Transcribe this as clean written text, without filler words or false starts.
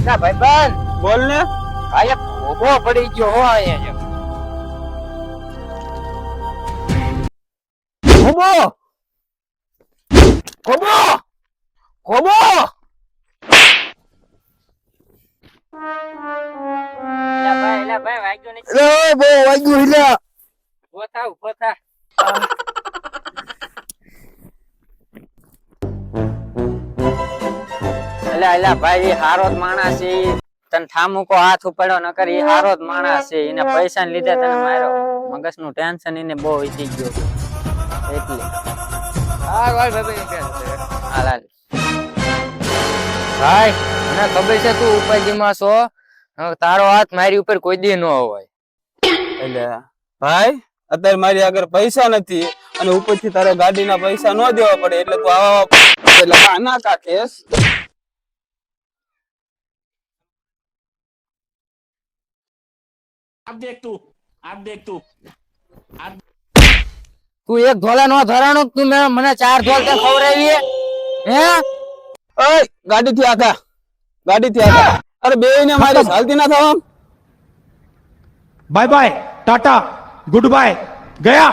ના ભાઈબંધ બોલ ને. આયા ભોગો પડી ગયો હો અહીંયા ખોબો ખોબો ખોબો એલા ભાઈ વાગ્યો નહીં બહુ વાગ્યું હિલા. ઉભો થા એલા ભાઈ હારો જ માણસ છે ઈ. તને ઠામુકો હાથ ઉપાડ્યો ન કરી હારો જ માણસ છે એને પૈસા ને લીધે તને માર્યો મગજ નું ટેન્શન એને બહુ વીતી ગયો એટલે હા ભાઈ હાલ ભાઈ મને ખબર છે તું ઉપાધિમાં છો. તારો હાથ મારી ઉપર કોઈ દી ન હોય. એટલે ભાઈ અત્યારે મારી આગળ પૈસા નથી અને ઉપરથી તારે ગાડીના પૈસા ન દેવા પડે એટલે તું આવા એટલે ના કાકેશ. તું એક ધોલા નો ધરાણો તું મને 4 ધોલ તે ખવડાવી હે. ઓય ગાડીથી આગા અરે બેયને મારી ચાલતી ના થવા. Bye bye tata goodbye गया.